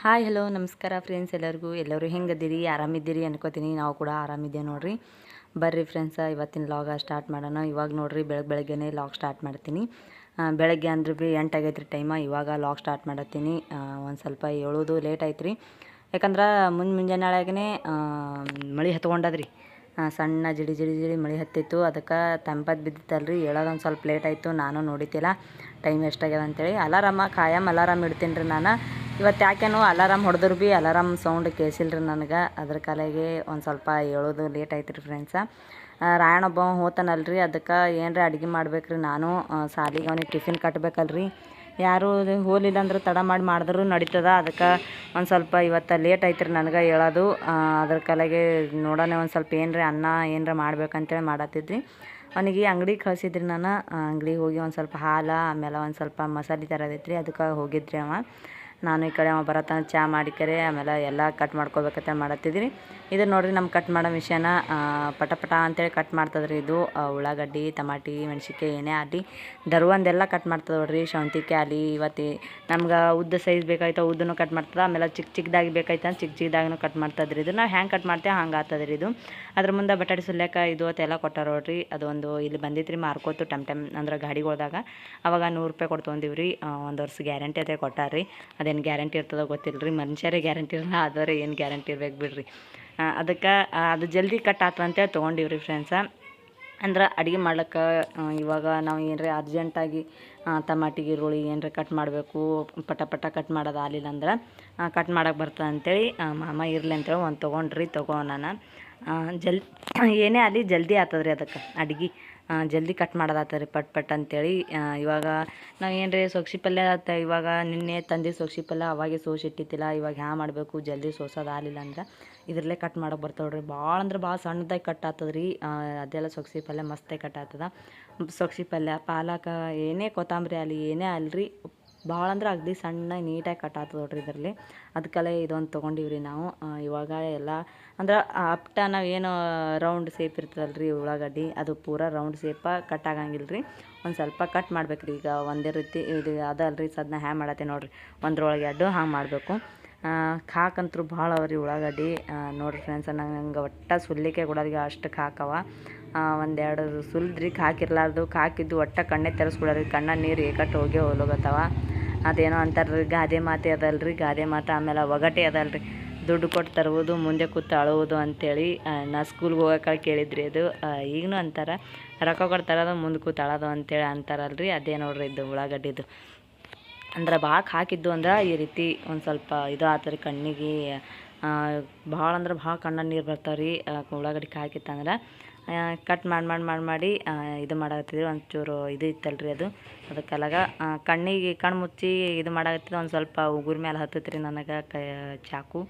Hi hello ನಮಸ್ಕಾರ friends ಎಲ್ಲರೂ ಹೆಂಗದಿರಿ ಆರಾಮಿದ್ದೀರಿ ಅನ್ಕೋತೀನಿ. ನಾವು ಕೂಡ ಆರಾಮಿದ್ದೇವೆ ನೋಡ್ರಿ. ಬರ್ರಿ ಫ್ರೆಂಡ್ಸ, ಇವತ್ತಿನ ಲಾಗ ಸ್ಟಾರ್ಟ್ ಮಾಡೋಣ. ಇವಾಗ ನೋಡ್ರಿ ಬೆಳಗ್ಗೆನೇ ಲಾಗ್ ಸ್ಟಾರ್ಟ್ ಮಾಡ್ತೀನಿ. ಬೆಳಗ್ಗೆ ಅಂದ್ರೆ ಭೀ 8 ಆಗೈತ್ರಿ ಟೈಮ. ಇವಾಗ ಲಾಗ್ ಸ್ಟಾರ್ಟ್ ಮಾಡತ್ತೀನಿ. ಒಂದು ಸ್ವಲ್ಪ ಏಳೋದು ಲೇಟ್ ಆಯ್ತು ರೀ. ಯಾಕಂದ್ರೆ ಮುಂಜಾನೆಯಾಗೇ ಮಳೆ ಹತ್ಕೊಂಡದ್ರಿ. ಸಣ್ಣ ಜಿಡಿ ಜಿಡಿ ಜಿಡಿ ಮಳೆ ಹತ್ತಿತ್ತು. ಅದಕ್ಕೆ ತಂಪದ್ದು ಬಿದ್ದಿತ್ತಲ್ರಿ. ಹೇಳೋದೊಂದು ಸ್ವಲ್ಪ ಲೇಟ್ ಆಯಿತು. ನಾನು ನೋಡಿತಿಲ್ಲ ಟೈಮ್ ಎಷ್ಟಾಗ್ಯದ ಅಂತೇಳಿ. ಖಾಯಂ ಅಲಾರಾಮ್ ಇಡ್ತೀನಿ ರೀ ನಾನು. ಇವತ್ತು ಯಾಕೇನೋ ಅಲಾರಾಮ್ ಹೊಡೆದ್ರು ಭೀ ಅಲಾರಾಮ್ ಸೌಂಡ್ ಕೇಳಿಸಿಲ್ರಿ ನನಗೆ. ಅದ್ರ ಕಾಲಾಗೆ ಒಂದು ಸ್ವಲ್ಪ ಹೇಳೋದು ಲೇಟ್ ಆಯ್ತು ರೀ ಫ್ರೆಂಡ್ಸ. ರಾಯಣ್ಣೊಬ್ಬ ಹೋತಾನಲ್ರಿ, ಅದಕ್ಕೆ ಏನರ ಅಡುಗೆ ಮಾಡ್ಬೇಕ್ರಿ. ನಾನು ಸಾಲಿಗೆ ಅವನಿಗೆ ಟಿಫಿನ್ ಕಟ್ಟಬೇಕಲ್ರಿ. ಯಾರು ಹೋಲಿಲ್ಲ ಅಂದ್ರೆ ತಡ ಮಾಡಿದ್ರೂ ನಡೀತದ. ಅದಕ್ಕೆ ಒಂದು ಸ್ವಲ್ಪ ಇವತ್ತು ಲೇಟ್ ಆಯ್ತು ರೀ ನನಗೆ ಹೇಳೋದು. ಅದ್ರ ಕಾಲಾಗೆ ನೋಡೋಣ ಒಂದು ಸ್ವಲ್ಪ ಅನ್ನ ಏನರ ಮಾಡ್ಬೇಕಂತೇಳಿ ಮಾಡತ್ತಿದ್ರಿ. ಅವನಿಗೆ ಅಂಗಡಿಗೆ ಕಳಿಸಿದ್ರಿ ನಾನು. ಅಂಗಡಿಗೆ ಹೋಗಿ ಒಂದು ಸ್ವಲ್ಪ ಹಾಲು, ಆಮೇಲೆ ಒಂದು ಸ್ವಲ್ಪ ಮಸಾಲೆ ತರೋದೈತ್ರಿ. ಅದಕ್ಕೆ ಹೋಗಿದ್ರಿ ಅವ. ನಾನು ಈ ಕಡೆ ಅವ ಬರತ್ತಾನ ಚಹಾ ಮಾಡಿಕರೆ ಆಮೇಲೆ ಎಲ್ಲ ಕಟ್ ಮಾಡ್ಕೋಬೇಕಂತ ಮಾಡತ್ತಿದ್ರಿ. ಇದು ನೋಡಿರಿ ನಮ್ಮ ಕಟ್ ಮಾಡೋ ಮಿಷನ. ಪಟ ಅಂತೇಳಿ ಕಟ್ ಮಾಡ್ತದ್ರಿ ಇದು. ಉಳ್ಳಾಗಡ್ಡಿ, ಟಮಾಟಿ, ಮೆಣ್ಸಿನ್ಕಾಯಿ ಏನೇ ಆಗಲಿ ದರ್ವಂದೆಲ್ಲ ಕಟ್ ಮಾಡ್ತದೆ ನೋಡ್ರಿ. ಸೌಂತಿಕಾಯಿ ಆಗಲಿ, ಇವತ್ತು ನಮ್ಗೆ ಉದ್ದ ಸೈಜ್ ಬೇಕಾಯ್ತು ಉದ್ದನೂ ಕಟ್ ಮಾಡ್ತದೆ. ಆಮೇಲೆ ಚಿಕ್ಕದಾಗಿ ಬೇಕಾಯ್ತು ಚಿಕ್ಕದಾಗೂ ಕಟ್ ಮಾಡ್ತದ್ರಿ. ಇದು ನಾವು ಹ್ಯಾಂಗೆ ಕಟ್ ಮಾಡ್ತೇವೆ ಹಂಗೆ ಆಗ್ತದ್ರಿ ಇದು. ಅದ್ರ ಮುಂದೆ ಬಟಾಟೆ ಸುಲ್ಯಾಕ ಇದು ಎಲ್ಲ ಕೊಟ್ಟಾರ ನೋಡ್ರಿ. ಅದೊಂದು ಇಲ್ಲಿ ಬಂದಿತ್ತು ರೀ ಮಾರ್ಕೋತು ಟಮ್ ಅಂದ್ರೆ ಗಾಡಿಗಳ್ದಾಗ. ಅವಾಗ 100 ರೂಪಾಯಿ ಕೊಟ್ಟು ತೊಗೊಂಡಿವ್ರಿ. ಒಂದು ವರ್ಷ ಗ್ಯಾರಂಟಿ ಅದೇ ಕೊಟ್ಟಾರ್ರಿ. ಅದೇನು ಗ್ಯಾರಂಟಿ ಇರ್ತದೋ ಗೊತ್ತಿಲ್ಲ ರೀ. ಮನುಷ್ಯರೇ ಗ್ಯಾರಂಟಿ ಇರಲ್ಲ, ಅದರ ಏನು ಗ್ಯಾರಂಟಿ ಇರ್ಬೇಕು ಬಿಡ್ರಿ. ಅದಕ್ಕೆ ಅದು ಜಲ್ದಿ ಕಟ್ ಆತಂತೇಳಿ ತೊಗೊಂಡಿವ್ರಿ ಫ್ರೆಂಡ್ಸ. ಅಂದ್ರೆ ಅಡುಗೆ ಮಾಡ್ಲಿಕ್ಕೆ ಇವಾಗ ನಾವು ಏನರ ಅರ್ಜೆಂಟಾಗಿ ಟಮಾಟಿಗೆ ಈರುಳ್ಳಿ ಏನರ ಕಟ್ ಮಾಡಬೇಕು, ಪಟ ಕಟ್ ಮಾಡೋದು ಆಗಲಿಲ್ಲ ಅಂದ್ರೆ ಕಟ್ ಮಾಡೋಕೆ ಬರ್ತದೆ ಅಂಥೇಳಿ ಮಾಮ ಇರಲಿ ಅಂತೇಳಿ ಒಂದು ತೊಗೊಂಡ್ರಿ. ನಾನು ಏನೇ ಆಗಲಿ ಜಲ್ದಿ ಆಗ್ತದ್ರಿ ಅದಕ್ಕೆ ಅಡುಗೆ. ಜಲ್ದಿ ಕಟ್ ಮಾಡೋದಾಗ್ತದೆ ರೀ ಪಟ್ ಅಂತೇಳಿ. ಇವಾಗ ನಾವು ಏನರೇ ಸೊಗ್ಸಿ ಪಲ್ಯ ಇವಾಗ ನಿನ್ನೆ ತಂದು ಸೊಗ್ಸಿ ಪಲ್ಯ ಅವಾಗೆ ಸೋಸಿಟ್ಟಿತ್ತಿಲ್ಲ. ಇವಾಗ ಹ್ಯಾಂಗೆ ಮಾಡಬೇಕು ಜಲ್ದಿ ಸೋಸೋದು ಆಗಲಿಲ್ಲ ಅಂದ್ರೆ ಇದರಲ್ಲೇ ಕಟ್ ಮಾಡೋಕೆ ಬರ್ತಾವೆ ನೋಡ್ರಿ. ಭಾಳ ಅಂದ್ರೆ ಭಾಳ ಸಣ್ಣದಾಗಿ ಕಟ್ ಆಗ್ತದೆ ರೀ. ಅದೆಲ್ಲ ಸೊಗ್ಸಿ ಪಲ್ಯ ಮಸ್ತಾಗಿ ಕಟ್ ಆಗ್ತದೆ. ಸೊಗ್ಸಿ ಪಲ್ಯ, ಪಾಲಕ, ಏನೇ ಕೊತ್ತಂಬರಿ ಆಗಲಿ ಏನೇ ಅಲ್ರಿ ಭಾಳ ಅಂದ್ರೆ ಅಗದಿ ಸಣ್ಣ ನೀಟಾಗಿ ಕಟ್ ಆಗ್ತದೆ ನೋಡ್ರಿ ಇದರಲ್ಲಿ. ಅದಕ್ಕೆಲ್ಲ ಇದೊಂದು ತೊಗೊಂಡಿವ್ರಿ ನಾವು. ಇವಾಗ ಎಲ್ಲ ಅಂದ್ರೆ ನಾವು ಏನು ರೌಂಡ್ ಶೇಪ್ ಇರ್ತದಲ್ರಿ ಉಳ್ಳಾಗಡ್ಡಿ, ಅದು ಪೂರಾ ರೌಂಡ್ ಶೇಪ ಕಟ್ ಆಗಂಗಿಲ್ಲ ರೀ. ಒಂದು ಸ್ವಲ್ಪ ಕಟ್ ಮಾಡ್ಬೇಕು ರೀ. ಈಗ ಒಂದೇ ರೀತಿ ಇದು ಅದಲ್ರಿ ಸದ್ನ ಹ್ಯಾಂಗೆ ಮಾಡತ್ತೆ ನೋಡಿರಿ. ಒಂದ್ರೊಳಗೆ ಎರಡು ಹಂಗೆ ಮಾಡಬೇಕು. ಕಾಕಂತೂ ಭಾಳ ಅವ್ರಿ ಉಳ್ಳಾಗಡ್ಡಿ. ನೋಡಿರಿ ಫ್ರೆಂಡ್ಸ್, ನಂಗೆ ಒಟ್ಟು ಸುಲ್ಲಿಕ್ಕೆ ಕೊಡೋದಿಗೆ ಅಷ್ಟು ಕಾಕವ. ಒಂದೆರಡು ಸುಲಿದ್ರಿ ಕಾಕಿರ್ಲಾರ್ದು. ಕಾಕಿದ್ದು ಒಟ್ಟು ಕಣ್ಣೇ ತೆರೆಸ್ಕೊಡೋರಿ. ಕಣ್ಣ ನೀರು ಏಕಟ್ಟು ಹೋಗೋಗತ್ತವ. ಅದೇನೋ ಅಂತಾರ್ರಿ ಗಾದೆ ಮಾತೆ ಅದಲ್ರಿ. ಗಾದೆ ಮಾತು ಆಮೇಲೆ ಒಗಟೆ ಅದಲ್ರಿ. ದುಡ್ಡು ಕೊಟ್ಟು ತರುವುದು ಮುಂದೆ ಕೂತು ಅಳುವುದು ಅಂಥೇಳಿ ನಾ ಸ್ಕೂಲ್ಗೆ ಹೋಗೋಕೆ ಕೇಳಿದ್ರಿ ಅದು. ಈಗಲೂ ಅಂತಾರೆ ರೊಕ್ಕ ಕೊಟ್ಟು ತರೋದು ಮುಂದೆ ಕೂತು ಅಳೋದು ಅಂಥೇಳಿ ಅಂತಾರಲ್ರಿ. ಅದೇ ನೋಡ್ರಿ ಇದು ಉಳ್ಳಾಗಡ್ಡಿದು. ಅಂದ್ರೆ ಭಾಳ ಹಾಕಿದ್ದು ಅಂದ್ರೆ ಈ ರೀತಿ ಒಂದು ಸ್ವಲ್ಪ ಇದು ಆಗ್ತದೆ ಕಣ್ಣಿಗೆ. ಭಾಳ ಅಂದ್ರೆ ಭಾಳ ಕಣ್ಣಲ್ಲಿ ನೀರು ಬರ್ತಾವೆ ರೀ ಉಳ್ಳಾಗಡ್ಡಿ ಹಾಕಿತ್ತಂದ್ರೆ. ಕಟ್ ಮಾಡಿ ಇದು ಮಾಡಾಕತ್ತಿದ್ವಿ. ಒಂಚೂರು ಇದು ಇತ್ತಲ್ರಿ ಅದಕ್ಕೆಲ್ಲಾಗ ಕಣ್ಣು ಮುಚ್ಚಿ ಇದು ಮಾಡಾಕತ್ತಿದ್ದು. ಒಂದು ಸ್ವಲ್ಪ ಉಗುರು ಮೇಲೆ ಹತ್ತತ್ರಿ ನನಗೆ ಚಾಕು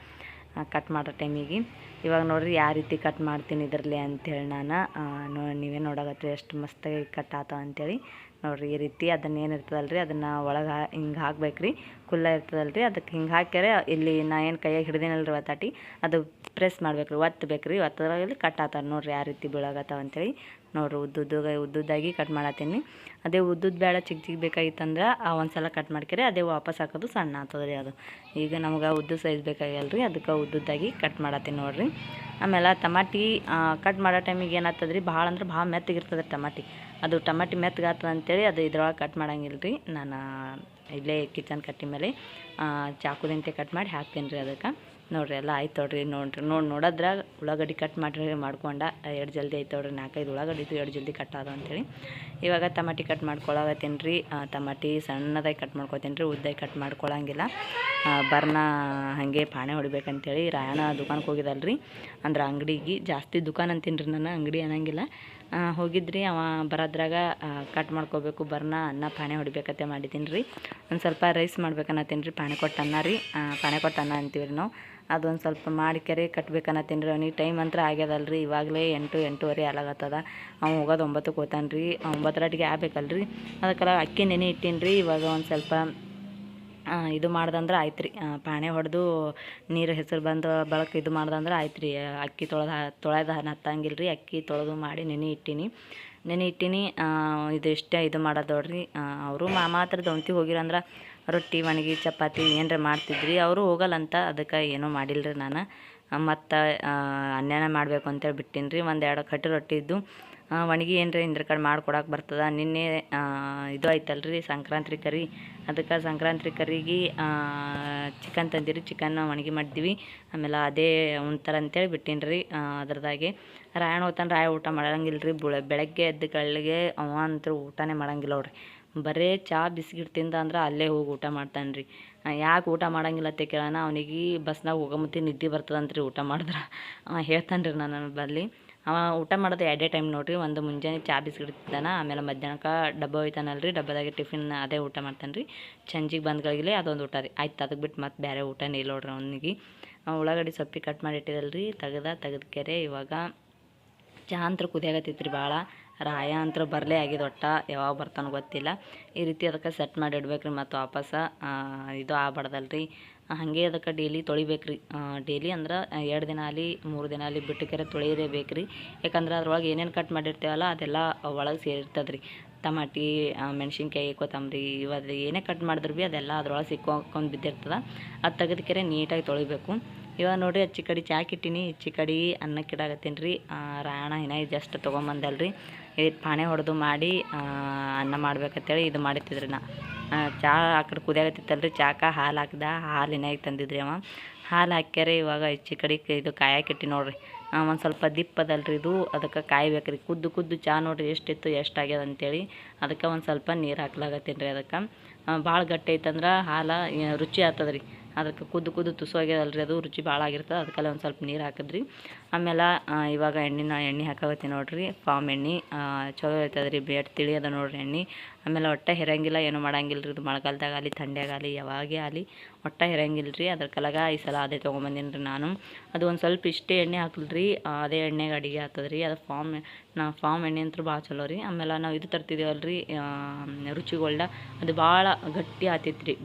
ಕಟ್ ಮಾಡೋ ಟೈಮಿಗೆ. ಇವಾಗ ನೋಡಿರಿ ಯಾವ ರೀತಿ ಕಟ್ ಮಾಡ್ತೀನಿ ಇದರಲ್ಲಿ ಅಂಥೇಳಿ ನಾನು ನೀವೇ ನೋಡಾಕತ್ರಿ ಎಷ್ಟು ಮಸ್ತಾಗಿ ಕಟ್ ಆತಾವ ಅಂಥೇಳಿ. ನೋಡಿರಿ ಈ ರೀತಿ ಅದನ್ನು ಏನಿರ್ತದಲ್ರಿ ಅದನ್ನು ಒಳಗೆ ಹಿಂಗೆ ಹಾಕ್ಬೇಕ್ರಿ. ಕುಲ್ಲ ಇರ್ತದಲ್ರಿ ಅದಕ್ಕೆ ಹಿಂಗೆ ಹಾಕ್ಯಾರೆ ಇಲ್ಲಿ ನಾ ಏನು ಕೈಯಾಗ ಹಿಡ್ದಿನಲ್ರಿ ಒತ್ತಾಟಿ ಅದು ಪ್ರೆಸ್ ಮಾಡ್ಬೇಕ್ರಿ, ಒತ್ತಬೇಕ್ರಿ. ಒತ್ತದ್ರಲ್ಲಿ ಕಟ್ ಆತಾವ ನೋಡಿರಿ ಯಾವ ರೀತಿ ಬೀಳಾಗತ್ತಾವ ಅಂಥೇಳಿ. ನೋಡಿರಿ ಉದ್ದುದ್ದಾಗಿ ಕಟ್ ಮಾಡತ್ತೀನಿ. ಅದೇ ಉದ್ದುದ್ದು ಬೇಡ ಚಿಕ್ಕ ಬೇಕಾಗಿತ್ತಂದ್ರೆ ಒಂದು ಸಲ ಕಟ್ ಮಾಡ್ಕರೆ ಅದೇ ವಾಪಸ್ ಹಾಕೋದು ಸಣ್ಣ ಆಗ್ತದೆ ರೀ ಅದು. ಈಗ ನಮ್ಗೆ ಉದ್ದು ಸೈಜ್ ಬೇಕಾಗಿಲ್ಲ ರೀ, ಅದಕ್ಕೆ ಉದ್ದುದ್ದಾಗಿ ಕಟ್ ಮಾಡತ್ತೀನಿ ನೋಡಿರಿ. ಆಮೇಲೆ ಟಮಾಟಿ ಕಟ್ ಮಾಡೋ ಟೈಮಿಗೆ ಏನಾಗ್ತದೆ ರೀ, ಭಾಳ ಅಂದ್ರೆ ಭಾಳ ಮೆತ್ತಗಿರ್ತದೆ ಟಮಾಟಿ. ಅದು ಟಮಾಟಿ ಮೆತ್ತಗಾಗ್ತದೆ ಅಂಥೇಳಿ ಅದು ಇದ್ರೊಳಗೆ ಕಟ್ ಮಾಡಂಗಿಲ್ಲ ರೀ. ನಾನು ಇಲ್ಲೇ ಕಿಚನ್ ಕಟ್ಟಿ ಮೇಲೆ ಚಾಕುದಿಂತೆ ಕಟ್ ಮಾಡಿ ಹಾಕ್ತೀನಿ ರೀ ಅದಕ್ಕೆ. ನೋಡಿರಿ ಎಲ್ಲ ಆಯ್ತು ನೋಡಿರಿ ನೋಡೋದ್ರಾಗ ಉಳ್ಳಾಗಡ್ಡಿ ಕಟ್ ಮಾಡ್ಕೊಂಡ ಎರಡು ಜಲ್ದಿ ಆಯ್ತು ನೋಡ್ರಿ. 4-5 ಉಳ್ಳಾಗಡ್ಡಿ ಎರಡು ಜಲ್ದಿ ಕಟ್ ಆದವು ಅಂಥೇಳಿ. ಇವಾಗ ಟಮಾಟಿ ಕಟ್ ಮಾಡ್ಕೊಳಕತ್ತೀನಿ ರೀ. ಟಮಾಟಿ ಸಣ್ಣದಾಗಿ ಕಟ್ ಮಾಡ್ಕೊತೀನಿ ರೀ, ಉದ್ದಾಗಿ ಕಟ್ ಮಾಡ್ಕೊಳಂಗಿಲ್ಲ. ಬರ್ನ ಹಾಗೆ ಪಾಣೆ ಹೊಡಿಬೇಕಂತೇಳಿ ರಾಯಣ್ಣ ದುಕಾನಕ್ಕೆ ಹೋಗಿದಲ್ರಿ. ಅಂದ್ರೆ ಅಂಗಡಿಗೆ ಜಾಸ್ತಿ ದುಕಾನ್ ಅಂತೀನಿ ರೀ ನಾನು, ಅಂಗಡಿ ಅನ್ನಂಗಿಲ್ಲ. ಹೋಗಿದ್ರಿ ಅವ ಬರೋದ್ರಾಗ ಕಟ್ ಮಾಡ್ಕೋಬೇಕು ಬರ್ನ, ಅನ್ನ ಪಾಣೆ ಹೊಡಿಬೇಕಂತ ಮಾಡಿದ್ದೀನಿ ರೀ. ಒಂದು ಸ್ವಲ್ಪ ರೈಸ್ ಮಾಡ್ಬೇಕನ್ನತ್ತೀನಿ ರೀ. ಪಾಣೆ ಕೊಟ್ಟು ಅನ್ನ ರೀ, ಪಾಣೆ ಕೊಟ್ಟು ಅನ್ನ ಅಂತೀವಿ ರೀ ನಾವು. ಅದೊಂದು ಸ್ವಲ್ಪ ಮಾಡಿಕೆರೆ ಕಟ್ಬೇಕನ್ನತ್ತೀನಿ ರೀ. ಅವ್ನಿಗೆ ಟೈಮ್ ಅಂತೂ ಆಗ್ಯದಲ್ರಿ. ಇವಾಗಲೇ 8-8:30 ಆಲಾಗತ್ತದ. ಅವ್ನು ಹೋಗೋದು 9ಕ್ಕೆ ಹೋಗ್ತಾನೆ ರೀ. 9:30 ಆಗ್ಬೇಕಲ್ರಿ. ಅದಕ್ಕೆಲ್ಲ ಅಕ್ಕಿ ನೆನೆ ಇಟ್ಟೀನಿ ರೀ. ಇವಾಗ ಒಂದು ಸ್ವಲ್ಪ ಇದು ಮಾಡ್ದಂದ್ರೆ ಆಯ್ತು ರೀ. ಪಾಣೆ ಹೊಡೆದು ನೀರು ಹೆಸರು ಬಂದು ಬಳಕೆ ಇದು ಮಾಡ್ದಂದ್ರೆ ಆಯ್ತು ರೀ. ಅಕ್ಕಿ ತೊಳೆದು ಹತ್ತಂಗಿಲ್ಲ ರೀ. ಅಕ್ಕಿ ತೊಳೆದು ಮಾಡಿ ನೆನೆ ಇಟ್ಟೀನಿ. ಇದು ಇಷ್ಟೇ ಇದು ಮಾಡೋದು ನೋಡ್ರಿ. ಅವರು ಮಾಮ ಹತ್ರ ದೌಂತಿ ಹೋಗಿರಂದ್ರೆ ರೊಟ್ಟಿ ಒಣಗಿ ಚಪಾತಿ ಏನರ ಮಾಡ್ತಿದ್ರಿ. ಅವರು ಹೋಗಲ್ಲಂತ ಅದಕ್ಕೆ ಏನೂ ಮಾಡಿಲ್ಲ ರೀ ನಾನು. ಮತ್ತು ಅನ್ನನ ಮಾಡಬೇಕು ಅಂತೇಳಿ ಬಿಟ್ಟೀನಿ ರೀ. 1-2 ಕಟ್ಟಿ ರೊಟ್ಟಿ ಇದ್ದು ಒಣಗಿ ಏನರ ಇಂದ್ರ ಕಡೆ ಮಾಡ್ಕೊಡಕ್ಕೆ ಬರ್ತದೆ. ನಿನ್ನೆ ಇದು ಆಯ್ತಲ್ರಿ ಸಂಕ್ರಾಂತಿ ಕರಿ, ಅದಕ್ಕೆ ಸಂಕ್ರಾಂತಿ ಕರಿಗೆ ಚಿಕನ್ ತಂದಿರಿ. ಚಿಕನ್ ಒಣಗಿ ಮಾಡಿದ್ವಿ. ಆಮೇಲೆ ಅದೇ ಉಣ್ತಾರೆ ಅಂತೇಳಿ ಬಿಟ್ಟೀನಿ ರೀ. ಅದ್ರದಾಗೆ ರಾಯಣ ಹೋಗ್ತಾನೆ. ರಾಯ ಊಟ ಮಾಡಂಗಿಲ್ಲ ರೀ. ಬೆಳಗ್ಗೆ ಎದ್ದ ಕಳ್ಳಿಗೆ ಅವ ಅಂತೂ ಊಟನೇ ಮಾಡಂಗಿಲ್ಲ ನೋಡ್ರಿ. ಬರೀ ಚಹಾ ಬಿಸ್ಕಿಟ್ ತಿಂದ ಅಂದ್ರೆ ಅಲ್ಲೇ ಹೋಗಿ ಊಟ ಮಾಡ್ತಾನೆ ರೀ. ಯಾಕೆ ಊಟ ಮಾಡಂಗಿಲ್ಲ ಅಂತ ಕೇಳೋಣ. ಅವನಿಗೆ ಬಸ್ನಾಗ ಹೋಗೋ ಮತ್ತೆ ನಿದ್ದೆ ಬರ್ತದಂತ್ರಿ ಊಟ ಮಾಡಿದ್ರೆ. ಹೇಳ್ತಾನೆ ರೀ ನನ್ನ ಬಲ್ಲಿ. ಅವ ಊಟ ಮಾಡೋದು 2 ಟೈಮ್ ನೋಡಿರಿ. ಒಂದು ಮುಂಜಾನೆ ಚಹಾ ಬಿಸ್ಕಿಟ್ ತಿಂತಾನೆ, ಆಮೇಲೆ ಮಧ್ಯಾಹ್ನಕ್ಕೆ ಡಬ್ಬ ಒಯ್ತಾನಲ್ರಿ, ಡಬ್ಬದಾಗೆ ಟಿಫಿನ್ ಅದೇ ಊಟ ಮಾಡ್ತಾನೆ ರೀ. ಸಂಜೆಗೆ ಬಂದ್ಗಳಿಗಲೇ ಅದೊಂದು ಊಟ ರೀ ಆಯ್ತು. ಅದಕ್ಕೆ ಬಿಟ್ಟು ಮತ್ತೆ ಬೇರೆ ಊಟನೇ ಇಲ್ಲ ನೋಡ್ರಿ ಅವನಿಗೆ. ಉಳ್ಳಾಗಡ್ಡಿ ಸೊಪ್ಪಿ ಕಟ್ ಮಾಡಿ ಇಟ್ಟಿದಲ್ರಿ, ತೆಗೆದ ಕೆರೆ ಇವಾಗ ಚಹಾ ಅಂತೂ ಕುದಿಯಾಗತ್ತೈತ್ರಿ ಭಾಳ. ರಾಯ ಅಂತೂ ಬರಲೇ ಆಗಿದೆ. ಒಟ್ಟು ಯಾವಾಗ ಬರ್ತಾನೋ ಗೊತ್ತಿಲ್ಲ. ಈ ರೀತಿ ಅದಕ್ಕೆ ಸೆಟ್ ಮಾಡಿ ಇಡ್ಬೇಕು ರೀ. ಮತ್ತು ವಾಪಸ್ ಇದು ಆಗ್ಬಾರ್ದಲ್ರಿ. ಹಾಗೆ ಅದಕ್ಕೆ ಡೈಲಿ ತೊಳಿಬೇಕು ರೀ. ಡೈಲಿ ಅಂದ್ರೆ 2 ದಿನ ಆಗಲಿ 3 ದಿನ ಆಗಲಿ ಬಿಟ್ಟು ಕೆರೆ ತೊಳಿಲೇಬೇಕು ರೀ. ಯಾಕಂದ್ರೆ ಅದ್ರೊಳಗೆ ಏನೇನು ಕಟ್ ಮಾಡಿರ್ತೀವಲ್ಲ ಅದೆಲ್ಲ ಒಳಗೆ ಸೇರಿರ್ತದೆ ರೀ. ಟಮಾಟಿ, ಮೆಣಸಿನ್ಕಾಯಿ, ಕೊತ್ತಂಬರಿ ಇವತ್ತು ಏನೇ ಕಟ್ ಮಾಡಿದ್ರು ಭೀ ಅದೆಲ್ಲ ಅದ್ರೊಳಗೆ ಸಿಕ್ಕೊಂಡು ಬಿದ್ದಿರ್ತದೆ. ಅದು ತೆಗೆದ ಕೆರೆ ನೀಟಾಗಿ ತೊಳಿಬೇಕು. ಇವಾಗ ನೋಡಿರಿ ಹಚ್ಚಿ ಕಡೆ ಚಾಕಿಟ್ಟಿನಿ. ಹೆಚ್ಚಿ ಕಡೆ ಅನ್ನಕ್ಕೆ ಇಡಾಕತ್ತೀನಿ ರೀ. ರಾಯಣ ಇನ್ನ ಜಸ್ಟ್ ತೊಗೊಂಬಂದಲ್ರಿ. ಇದು ಪಾಣೆ ಹೊಡೆದು ಮಾಡಿ ಅನ್ನ ಮಾಡ್ಬೇಕಂತೇಳಿ ಇದು ಮಾಡಿತ್ತಿದ್ರಿ. ಚಹಾ ಆ ಕಡೆ ಕುದಿಯಾಗತ್ತಿತ್ತಲ್ರಿ. ಚಾಕ ಹಾಲು ಹಾಕ್ದ. ಹಾಲು ಇನ್ನಾಗಿ ತಂದಿದ್ರಿ ಅವ. ಹಾಲು ಹಾಕ್ಯಾರೆ ಇವಾಗ ಹೆಚ್ಚಿ ಕಡೆ ಇದು ಕಾಯಕ್ಕಿಟ್ಟಿ ನೋಡ್ರಿ. ಒಂದು ಸ್ವಲ್ಪ ದಿಪ್ಪದಲ್ರಿ ಇದು, ಅದಕ್ಕೆ ಕಾಯ್ಬೇಕು ರೀ. ಕುದ್ದು ಚಹಾ ನೋಡ್ರಿ ಎಷ್ಟಿತ್ತು ಎಷ್ಟಾಗ್ಯದ ಅಂತೇಳಿ. ಅದಕ್ಕೆ ಒಂದು ಸ್ವಲ್ಪ ನೀರು ಹಾಕ್ಲಾಗತ್ತೀನಿ ರೀ. ಅದಕ್ಕೆ ಭಾಳ ಗಟ್ಟಿ ಐತಂದ್ರೆ ಹಾಲು ರುಚಿ ಆಗ್ತದೆ ರೀ. ಅದಕ್ಕೆ ಕುದ್ದು ತುಸು ಆಗ್ಯದಲ್ರಿ, ಅದು ರುಚಿ ಭಾಳ ಆಗಿರ್ತದೆ. ಅದಕ್ಕೆಲ್ಲ ಒಂದು ಸ್ವಲ್ಪ ನೀರು ಹಾಕಿದ್ರಿ. ಆಮೇಲೆ ಇವಾಗ ಎಣ್ಣೆ ಹಾಕಾಗತ್ತೀನಿ ನೋಡ್ರಿ. ಫಾರ್ಮ್ ಎಣ್ಣೆ ಚಲೋ ಇರ್ತದೆ ರೀ. ಬೇಟ್ ತಿಳಿಯದ ನೋಡ್ರಿ ಎಣ್ಣೆ. ಆಮೇಲೆ ಒಟ್ಟು ಹೆರಂಗಿಲ್ಲ, ಏನು ಮಾಡಂಗಿಲ್ಲ ರೀ. ಇದು ಮಳೆಗಾಲದಾಗ ಆಗಲಿ ಥಂಡಿಯಾಗಲಿ ಯಾವಾಗೇ ಆಗಲಿ ಒಟ್ಟು ಹೆರಂಗಿಲ್ಲ ರೀ. ಅದ್ರ ಕಲಾಗ ಈ ಸಲ ಅದೇ ತೊಗೊಂಬಂದೀನಿ ರೀ ನಾನು. ಅದು ಒಂದು ಸ್ವಲ್ಪ ಇಷ್ಟೇ ಎಣ್ಣೆ ಹಾಕಲ್ರಿ, ಅದೇ ಎಣ್ಣೆಗೆ ಅಡುಗೆ ಆಗ್ತದೆ ರೀ. ಅದು ಫಾರ್ಮ್ ಎಣ್ಣೆ ಅಂತೂ ಭಾಳ ಚಲೋ ರೀ. ಆಮೇಲೆ ನಾವು ಇದು ತರ್ತಿದ್ದೀವಲ್ರಿ ರುಚಿಗೊಳ್ಳ, ಅದು ಭಾಳ ಗಟ್ಟಿ ಆತೈತೆ ರೀ.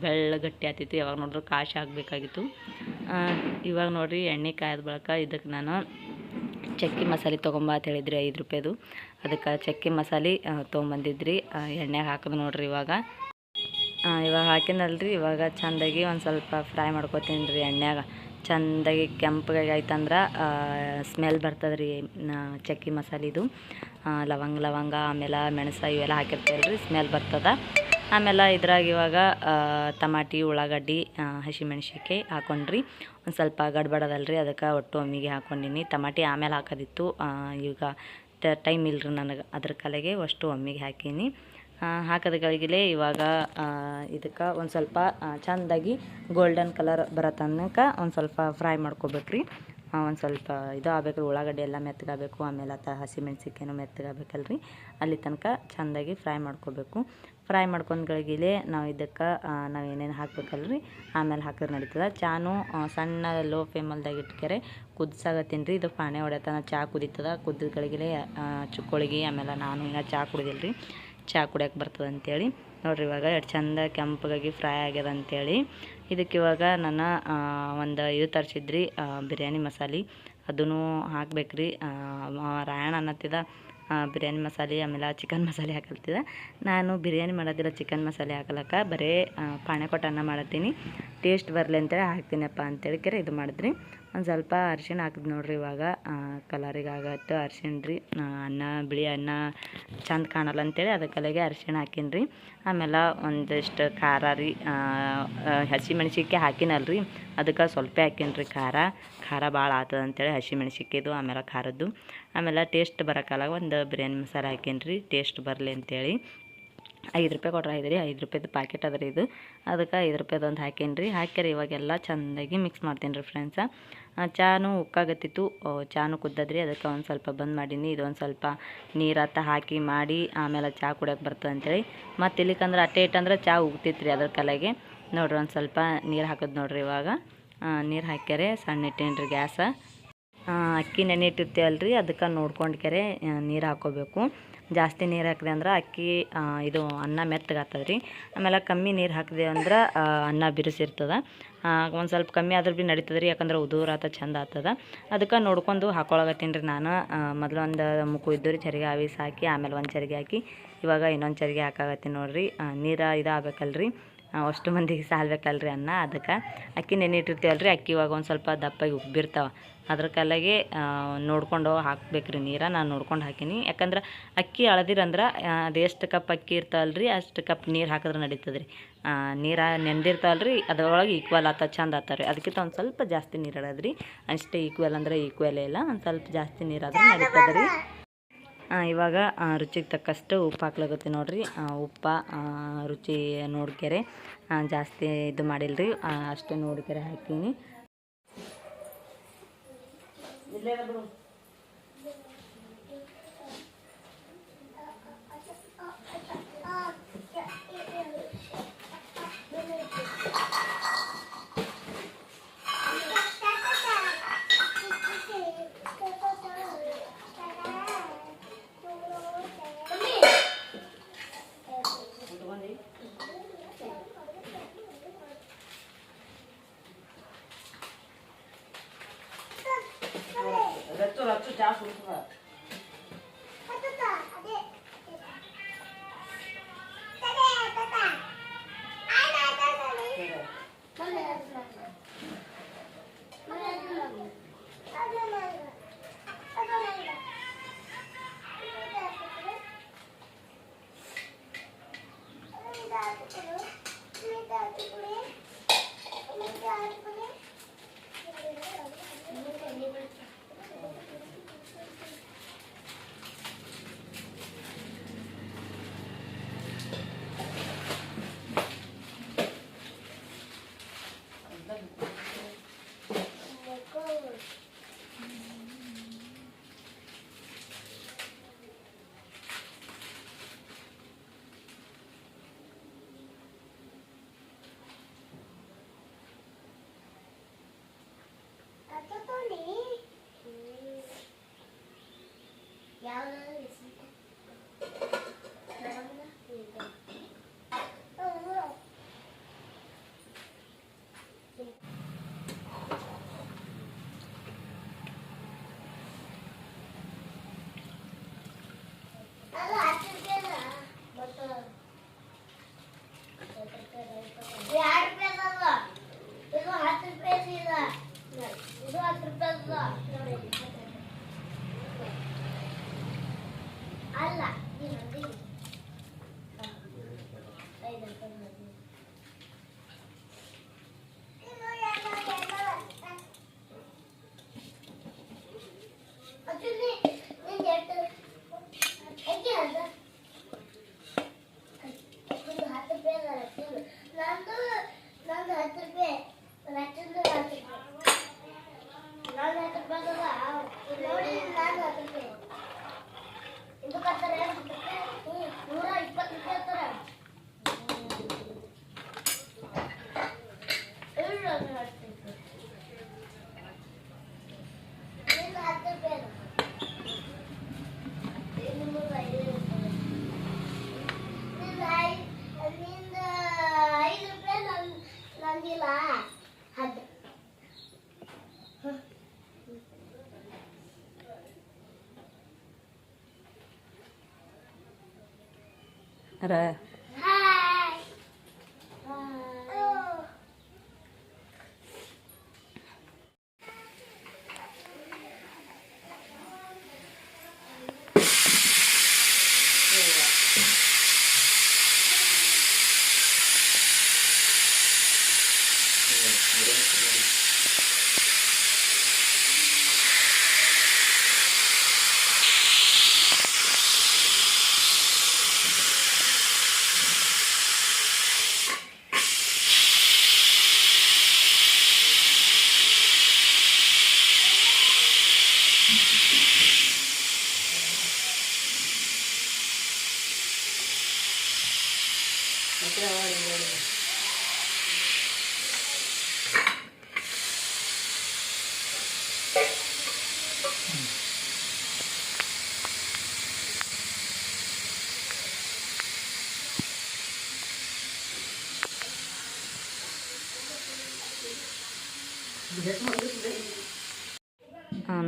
ಗಟ್ಟಿ ಆತೈತಿ. ಯಾವಾಗ ನೋಡ್ರಿ ಕಾಶಿ ಆಗಬೇಕಾಗಿತ್ತು. ಇವಾಗ ನೋಡಿರಿ ಎಣ್ಣೆ ಕಾಯ್ದ ಬಳಿಕ ಇದಕ್ಕೆ ನಾನು ಚಕ್ಕೆ ಮಸಾಲೆ ತೊಗೊಂಬ ಅಂತ ಹೇಳಿದ್ರಿ 5 ರೂಪಾಯಿದು. ಅದಕ್ಕೆ ಚಕ್ಕೆ ಮಸಾಲೆ ತೊಗೊಂಬಂದಿದ್ರಿ. ಎಣ್ಣೆಗೆ ಹಾಕೋದು ನೋಡ್ರಿ. ಇವಾಗ ಹಾಕಿನಲ್ರಿ. ಇವಾಗ ಚೆಂದಾಗಿ ಒಂದು ಸ್ವಲ್ಪ ಫ್ರೈ ಮಾಡ್ಕೊತೀನಿ ರೀ ಎಣ್ಣೆಗೆ. ಚೆಂದಾಗಿ ಕೆಂಪಗಾಗಿ ಆಯ್ತಂದ್ರೆ ಸ್ಮೆಲ್ ಬರ್ತದೆ ರೀ ಚಕ್ಕೆ ಮಸಾಲಿದು. ಲವಂಗ ಆಮೇಲೆ ಮೆಣಸು ಇವೆಲ್ಲ ಹಾಕಿರ್ತೀವಲ್ರಿ, ಸ್ಮೆಲ್ ಬರ್ತದೆ. ಆಮೇಲೆ ಇದ್ರಾಗ ಇವಾಗ ಟಮಾಟಿ, ಉಳ್ಳಾಗಡ್ಡಿ, ಹಸಿಮೆಣ್ಸಿನ್ಕಾಯಿ ಹಾಕೊಂಡ್ರಿ. ಒಂದು ಸ್ವಲ್ಪ ಗಡ್ಬಡದಲ್ರಿ, ಅದಕ್ಕೆ ಒಟ್ಟು ಒಮ್ಮಿಗೆ ಹಾಕ್ಕೊಂಡಿನಿ. ಟಮಾಟಿ ಆಮೇಲೆ ಹಾಕೋದಿತ್ತು. ಈಗ ಟೈಮ್ ಇಲ್ಲರಿ ನನಗೆ, ಅದ್ರ ಕಲೆಗೆ ಅಷ್ಟು ಒಮ್ಮಿಗೆ ಹಾಕೀನಿ. ಹಾಕೋದ್ಗಳಿಗಲೇ ಇವಾಗ ಇದಕ್ಕೆ ಒಂದು ಸ್ವಲ್ಪ ಚೆಂದಾಗಿ ಗೋಲ್ಡನ್ ಕಲರ್ ಬರೋ ತನಕ ಒಂದು ಸ್ವಲ್ಪ ಫ್ರೈ ಮಾಡ್ಕೋಬೇಕ್ರಿ. ಒಂದು ಸ್ವಲ್ಪ ಇದು ಆಗಬೇಕು, ಉಳ್ಳಾಗಡ್ಡಿ ಎಲ್ಲ ಮೆತ್ತಗಾಗಬೇಕು. ಆಮೇಲೆ ಹಸಿಮೆಣ್ಸಿನ್ಕಾಯಿನೂ ಮೆತ್ತಗಾಗಬೇಕಲ್ರಿ. ಅಲ್ಲಿ ತನಕ ಚೆಂದಾಗಿ ಫ್ರೈ ಮಾಡ್ಕೋಬೇಕು. ಫ್ರೈ ಮಾಡ್ಕೊಂಡ್ಗಳಿಗಿಲೇ ನಾವು ಇದಕ್ಕೆ ನಾವು ಏನೇನು ಹಾಕ್ಬೇಕಲ್ರಿ ಆಮೇಲೆ ಹಾಕಿದ್ರೆ ನಡೀತದೆ. ಚಾನು ಸಣ್ಣ ಲೋ ಫ್ಲೇಮಲ್ದಾಗ ಇಟ್ಕೆರೆ ಕುದಿಸಾಗತ್ತೀನಿ ರೀ. ಇದು ಪಾಣೆ ಹೊಡೆತನ ಚಹಾ ಕುದೀತದ. ಕುದ್ದಿಗಳಿಗಲೇ ಚುಕ್ಕೋಳಿಗೆ ಆಮೇಲೆ ನಾನು ಇನ್ನೂ ಚಹಾ ಕುಡಿದಿಲ್ಲ ರೀ. ಚಹಾ ಕುಡಿಯೋಕೆ ಬರ್ತದೆ ಅಂತೇಳಿ ನೋಡಿರಿ. ಇವಾಗ ಎಷ್ಟು ಚಂದ ಕೆಂಪಗಾಗಿ ಫ್ರೈ ಆಗ್ಯದ ಅಂತೇಳಿ ಇದಕ್ಕೆ ಇವಾಗ ನಾನು ಒಂದು ಇದು ತರಿಸಿದ್ರಿ ಬಿರಿಯಾನಿ ಮಸಾಲೆ, ಅದನ್ನು ಹಾಕ್ಬೇಕ್ರಿ. ರಾಯಣ ಅನ್ನತ್ತಿದ ಬಿರಿಯಾನಿ ಮಸಾಲೆ ಆಮೇಲೆ ಚಿಕನ್ ಮಸಾಲೆ ಹಾಕಲ್ತಿದ್ದ. ನಾನು ಬಿರಿಯಾನಿ ಮಾಡೋದಿಲ್ಲ, ಚಿಕನ್ ಮಸಾಲೆ ಹಾಕಲಕ್ಕ ಬರೀ ಪಾಣೆ ಕೊಟ್ಟು ಅನ್ನ ಮಾಡತ್ತೀನಿ. ಟೇಸ್ಟ್ ಬರಲಿ ಅಂತೇಳಿ ಹಾಕ್ತೀನಪ್ಪ ಅಂತೇಳಿ ಕೆರೆ ಇದು ಮಾಡಿದ್ರಿ. ಒಂದು ಸ್ವಲ್ಪ ಅರಿಶಿಣ ಹಾಕಿದ್ ನೋಡ್ರಿ. ಇವಾಗ ಕಲರಿಗೆ ಆಗತ್ತೆ ಅರಿಶಿಣ ರೀ. ಅನ್ನ ಬಿಳಿ ಅನ್ನ ಚಂದ ಕಾಣಲ್ಲ ಅಂತೇಳಿ ಅದಕ್ಕಲೆಗೆ ಅರಿಶಿಣ ಹಾಕೀನಿ ರೀ. ಆಮೇಲೆ ಒಂದಿಷ್ಟು ಖಾರ ರೀ, ಹಸಿಮೆಣ್ಸಿನ್ಕಾಯಿ ಹಾಕಿನಲ್ರಿ ಅದಕ್ಕೆ ಸ್ವಲ್ಪ ಹಾಕೀನಿ ರೀ. ಖಾರ ಭಾಳ ಆಗ್ತದೆ ಅಂತೇಳಿ ಹಸಿಮೆಣ್ಸಿನ್ಕಾಯ್ದು ಆಮೇಲೆ ಖಾರದ್ದು. ಆಮೇಲೆ ಟೇಸ್ಟ್ ಬರೋಕ್ಕಲ್ಲ ಒಂದು ಬಿರಿಯಾನಿ ಮಸಾಲೆ ಹಾಕೀನಿ ರೀ, ಟೇಸ್ಟ್ ಬರಲಿ ಅಂತೇಳಿ. 5 ರೂಪಾಯಿ ಕೊಟ್ರೆ 5 ರೀ, 5 ರೂಪಾಯಿದು ಪ್ಯಾಕೆಟ್ ಅದ ರೀ ಇದು. ಅದಕ್ಕೆ 5 ರೂಪಾಯಿದು ಒಂದು ಹಾಕೀನಿ ರೀ. ಹಾಕ್ಯಾರ ಇವಾಗೆಲ್ಲ ಚೆಂದಾಗಿ ಮಿಕ್ಸ್ ಮಾಡ್ತೀನಿ ರೀ ಫ್ರೆಂಡ್ಸ. ಚಾನು ಉಕ್ಕಾಗತ್ತಿತ್ತು, ಚಾನು ಕುದ್ದದ್ರಿ. ಅದಕ್ಕೆ ಒಂದು ಸ್ವಲ್ಪ ಬಂದ್ ಮಾಡೀನಿ. ಇದೊಂದು ಸ್ವಲ್ಪ ನೀರತ್ತ ಹಾಕಿ ಮಾಡಿ ಆಮೇಲೆ ಚಹಾ ಕುಡಿಯೋಕೆ ಬರ್ತದೆ ಅಂತೇಳಿ. ಮತ್ತು ಇಲ್ಲಿಕಂದ್ರೆ ಅಟ್ಟೆ ಇಟ್ಟಂದ್ರೆ ಚಹಾ ಉಗ್ತಿತ್ತು ರೀ ಅದ್ರ ಕಲೆಗೆ ನೋಡ್ರಿ. ಒಂದು ಸ್ವಲ್ಪ ನೀರು ಹಾಕೋದು ನೋಡ್ರಿ. ಇವಾಗ ನೀರು ಹಾಕ್ಯಾರೆ, ಸಣ್ಣ ಇಟ್ಟೇನಿ ರೀ ಗ್ಯಾಸ. ಅಕ್ಕಿ ನೆನೆ ಇಟ್ಟಿರ್ತೀವಲ್ರಿ, ಅದಕ್ಕೆ ನೋಡ್ಕೊಂಡು ಕೆರೆ ನೀರು ಹಾಕ್ಕೋಬೇಕು. ಜಾಸ್ತಿ ನೀರು ಹಾಕಿದೆ ಅಂದ್ರೆ ಅಕ್ಕಿ ಇದು ಅನ್ನ ಮೆತ್ತಗಾಗ್ತದೆ ರೀ. ಆಮೇಲೆ ಕಮ್ಮಿ ನೀರು ಹಾಕಿದೆ ಅಂದ್ರೆ ಅನ್ನ ಬಿರುಸಿರ್ತದೆ. ಒಂದು ಸ್ವಲ್ಪ ಕಮ್ಮಿ ಆದ್ರೆ ಭೀ ನಡೀತದೆ ರೀ, ಯಾಕಂದ್ರೆ ಉದುರು ಆತ ಚಂದ ಆಗ್ತದೆ. ಅದಕ್ಕೆ ನೋಡ್ಕೊಂಡು ಹಾಕ್ಕೊಳಗತ್ತೀನಿ ರೀ ನಾನು. ಮೊದಲು ಒಂದು ಮುಕ್ಕು ಇದ್ದು ರೀ ಚರಿಗೆ ಆವಿಸಿ ಹಾಕಿ ಆಮೇಲೆ ಒಂದು ಚರಿಗೆ ಹಾಕಿ ಇವಾಗ ಇನ್ನೊಂದು ಚರಿಗೆ ಹಾಕಾಗತ್ತೀನಿ ನೋಡಿರಿ. ನೀರು ಇದು ಆಗ್ಬೇಕಲ್ರಿ, ಅಷ್ಟು ಮಂದಿಗೆ ಸಾಲ್ಬೇಕಲ್ರಿ ಅನ್ನ. ಅದಕ್ಕೆ ಅಕ್ಕಿ ನೆನಿಟ್ಟಿರ್ತೀವಲ್ರಿ, ಅಕ್ಕಿ ಇವಾಗ ಒಂದು ಸ್ವಲ್ಪ ದಪ್ಪಾಗಿ ಉಬ್ಬಿರ್ತಾವೆ. ಅದ್ರ ಕಾಲಾಗೆ ನೋಡ್ಕೊಂಡು ಹಾಕ್ಬೇಕ್ರಿ ನೀರು. ನಾನು ನೋಡ್ಕೊಂಡು ಹಾಕೀನಿ, ಯಾಕಂದ್ರೆ ಅಕ್ಕಿ ಅಳದಿರಂದ್ರೆ ಅದು ಎಷ್ಟು ಕಪ್ ಅಕ್ಕಿ ಇರ್ತಾವಲ್ರಿ ಅಷ್ಟು ಕಪ್ ನೀರು ಹಾಕಿದ್ರೆ ನಡೀತದೆ ರೀ. ನೀರು ನೆಂದಿರ್ತಾವಲ್ರಿ ಅದ್ರೊಳಗೆ ಈಕ್ವಲ್ ಆತ ಚಂದ ಆತಾವ್ರಿ. ಅದಕ್ಕಿಂತ ಒಂದು ಸ್ವಲ್ಪ ಜಾಸ್ತಿ ನೀರು ಇಡೋದ್ರಿ. ಅಷ್ಟೇ ಈಕ್ವಲ್ ಅಂದ್ರೆ ಈಕ್ವಲೇ ಇಲ್ಲ, ಒಂದು ಸ್ವಲ್ಪ ಜಾಸ್ತಿ ನೀರಾದ್ರೆ ನಡೀತದೆ ರೀ. ಇವಾಗ ರುಚಿಗೆ ತಕ್ಕಷ್ಟು ಉಪ್ಪು ಹಾಕ್ಲಾಗತ್ತೆ ನೋಡಿರಿ. ಉಪ್ಪು ರುಚಿ ನೋಡ್ಕೆರೆ ಜಾಸ್ತಿ ಇದು ಮಾಡಿಲ್ರಿ, ಅಷ್ಟೇ ನೋಡ್ಕೆರೆ ಹಾಕೀನಿ.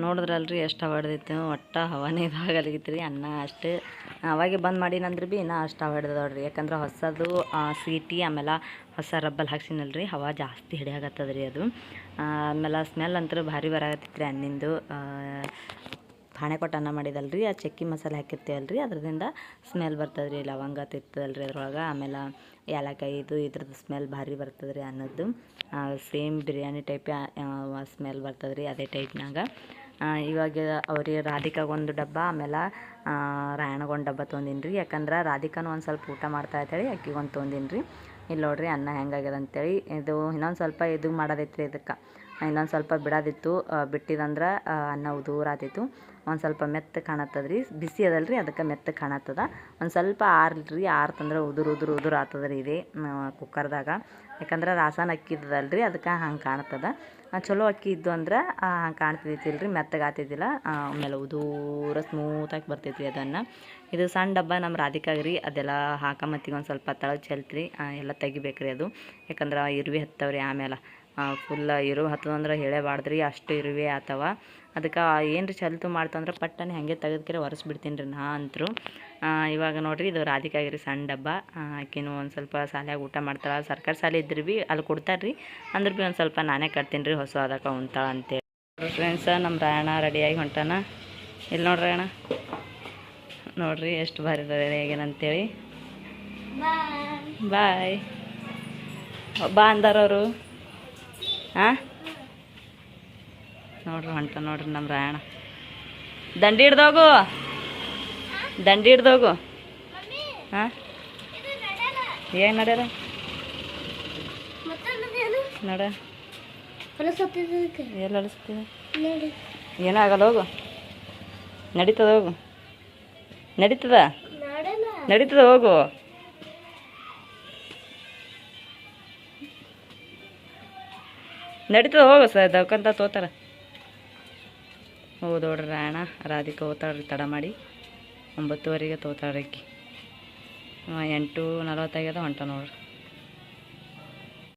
ನೋಡಿದ್ರಲ್ರಿ ಎಷ್ಟು ಹವಾ ಹಿಡ್ದೈತೆ, ಒಟ್ಟು ಹವಾನೇ ಇದಾಗಲಿಗಿತ್ತು ರೀ. ಅನ್ನ ಅಷ್ಟು ಅವಾಗೆ ಬಂದ್ ಮಾಡಿನಂದ್ರೆ ಭೀ ಇನ್ನೂ ಅಷ್ಟು ಹವಾ ಹಿಡ್ದವ್ರಿ. ಯಾಕಂದ್ರೆ ಹೊಸದು ಸ್ವೀಟಿ ಆಮೇಲೆ ಹೊಸ ರಬ್ಬಲ್ ಹಾಕ್ಸಿನಲ್ರಿ, ಹವಾ ಜಾಸ್ತಿ ಹಿಡಿಯಾಗತ್ತದ ರೀ ಅದು. ಆಮೇಲೆ ಸ್ಮೆಲ್ ಅಂತೂ ಭಾರಿ ಬರಾಕತ್ತಿತ್ತು ರೀ ಅನ್ನಿಂದು. ಪಾಣೆ ಕೊಟ್ಟು ಅನ್ನ ಮಾಡಿದಲ್ರಿ, ಆ ಚಕ್ಕಿ ಮಸಾಲೆ ಹಾಕಿರ್ತೇವಲ್ರಿ ಅದ್ರದಿಂದ ಸ್ಮೆಲ್ ಬರ್ತದೆ ರೀ. ಲವಂಗ ತಿರ್ತದಲ್ರಿ ಅದ್ರೊಳಗೆ. ಆಮೇಲೆ ಏಲಕ್ಕಾಯಿ ಇದ್ರದ್ದು ಸ್ಮೆಲ್ ಭಾರಿ ಬರ್ತದೆ ರೀ ಅನ್ನದ್ದು. ಸೇಮ್ ಬಿರಿಯಾನಿ ಟೈಪೇ ಸ್ಮೆಲ್ ಬರ್ತದೆ ರೀ, ಅದೇ ಟೈಪ್ನಾಗ. ಇವಾಗ ಅವ್ರಿಗೆ ರಾಧಿಕಾಗೆ ಒಂದು ಡಬ್ಬ, ಆಮೇಲೆ ರಾಯಣಗೆ ಒಂದು ಡಬ್ಬ ತೊಗೊಂಡಿನಿ ರೀ. ಯಾಕಂದ್ರೆ ರಾಧಿಕಾನು ಒಂದು ಸ್ವಲ್ಪ ಊಟ ಮಾಡ್ತಾ ಇದ್ದಾಳೆ, ಅಕ್ಕಿಗೆ ಒಂದು ತೊಗೊಂಡಿನಿ ರೀ. ಇಲ್ಲಿ ನೋಡಿರಿ ಅನ್ನ ಹೆಂಗಾಗ್ಯದ ಅಂತೇಳಿ. ಇದು ಇನ್ನೊಂದು ಸ್ವಲ್ಪ ಇದು ಮಾಡೋದೈತೆ ರೀ, ಇದಕ್ಕೆ ಇನ್ನೊಂದು ಸ್ವಲ್ಪ ಬಿಡೋದಿತ್ತು. ಬಿಟ್ಟಿದಂದ್ರೆ ಅನ್ನ ಉದೂರಾತಿತ್ತು. ಒಂದು ಸ್ವಲ್ಪ ಮೆತ್ತಗೆ ಕಾಣತ್ತದ ರೀ, ಬಿಸಿ ಅದಲ್ರಿ ಅದಕ್ಕೆ ಮೆತ್ತಗೆ ಕಾಣತ್ತದ. ಒಂದು ಸ್ವಲ್ಪ ಆರ್ಲ್ರಿ, ಆರ್ತಂದ್ರೆ ಉದುರು ಆಗ್ತದ ರೀ ಇದೇ ಕುಕ್ಕರ್ದಾಗ. ಯಾಕಂದ್ರೆ ರಾಸನ ಅಕ್ಕಿ ಇದ್ದದಲ್ರಿ, ಅದಕ್ಕೆ ಹಂಗೆ ಕಾಣ್ತದ. ಚಲೋ ಅಕ್ಕಿ ಇದ್ದು ಅಂದ್ರೆ ಹಂಗೆ ಕಾಣ್ತಿದ್ದಿಲ್ಲ ರೀ, ಮೆತ್ತಗೆ ಆಗ್ತಿದ್ದಿಲ್ಲ. ಆಮೇಲೆ ಉದೂರ ಸ್ಮೂತಾಗಿ ಬರ್ತೈತಿ ಅದನ್ನು. ಇದು ಸಣ್ಣ ಡಬ್ಬ ನಮ್ಮ ರಾಧಿಕಾಗೆ ರೀ, ಅದೆಲ್ಲ ಹಾಕಮತ್ತಿಗೆ ಒಂದು ಸ್ವಲ್ಪ ತಳಗೆ ಚೆಲ್ತ್ರಿ, ಎಲ್ಲ ತೆಗಿಬೇಕ್ರಿ ಅದು. ಯಾಕಂದ್ರೆ ಇರುವೆ ಹತ್ತವ್ರಿ ಆಮೇಲೆ ಫುಲ್ ಇರುವೆ ಹತ್ತದಂದ್ರೆ ಹೇಳೇಬಾರ್ದ್ರಿ, ಅಷ್ಟು ಇರುವೆ ಆತವ. ಅದಕ್ಕೆ ಏನು ರೀ ಚಲ್ತು ಮಾಡ್ತಂದ್ರೆ ಪಟ್ಟನೆ ಹಾಗೆ ತೆಗೆದ್ಕೆರೆ ಒರೆಸ್ಬಿಡ್ತೀನಿ ರೀ ನಾ ಅಂತರೂ. ಇವಾಗ ನೋಡಿರಿ ಇದು ರಾಧಿಕಾಗೆ ರೀ ಸಣ್ಣ ಡಬ್ಬ. ಆಕಿನೂ ಒಂದು ಸ್ವಲ್ಪ ಶಾಲ್ಯಾಗ ಊಟ ಮಾಡ್ತಾಳೆ. ಸರ್ಕಾರಿ ಶಾಲೆ ಇದ್ರೆ ಭೀ ಅಲ್ಲಿ ಕೊಡ್ತಾರೆ ರೀ, ಅಂದ್ರೆ ಭೀ ಒಂದು ಸ್ವಲ್ಪ ನಾನೇ ಕಟ್ತೀನಿ ರೀ, ಹೊಸ ಅದಕ್ಕೆ ಉಣ್ತಾಳೆ ಅಂತೇಳಿ. ಫ್ರೆಂಡ್ಸ ನಮ್ಮ ರಾಯಣ ರೆಡಿಯಾಗಿ ಹೊಂಟಾನ. ಇಲ್ಲಿ ನೋಡ್ರಿ ರಾಯಣ, ನೋಡ್ರಿ ಎಷ್ಟು ಭಾರಿ ರೆಡಿಯಾಗೇನಂತೇಳಿ. ಬಾಯ್ ಬಾ ಅಂದಾರವರು. ಹಾಂ ನೋಡ್ರಿ ಹೊಂಟ ನೋಡ್ರಿ ನಮ್ಮ ರಾಯಣ. ದಂಡಿ ಹಿಡ್ದೋಗು, ದಂಡಿ ಹಿಡ್ದೋಗು. ಹಾಂ ಏನು ನಡ್ಯಾರ ನೋಡ, ಎಲ್ಲ ಅಳಿಸ್ತಿದೆ, ಏನೂ ಆಗಲ್ಲ, ಹೋಗು. ನಡೀತದ, ಹೋಗು, ನಡೀತದ ಹೋಗು. ನಡೀತದ ಹೋಗು ದವ್ಕಂತ ತೋತಾರ. ಹೌದು ನೋಡ್ರಿ ರಾಯಣ. ರಾಧಿಕಾ ಹೋಗ್ತಾಳ್ರಿ ತಡ ಮಾಡಿ, 9:30ಗೆ ತೋತಾಳ್ರಿ ಅಕ್ಕಿ. 8:40 ಆಗ್ಯದ ಹೊಂಟ ನೋಡ್ರಿ.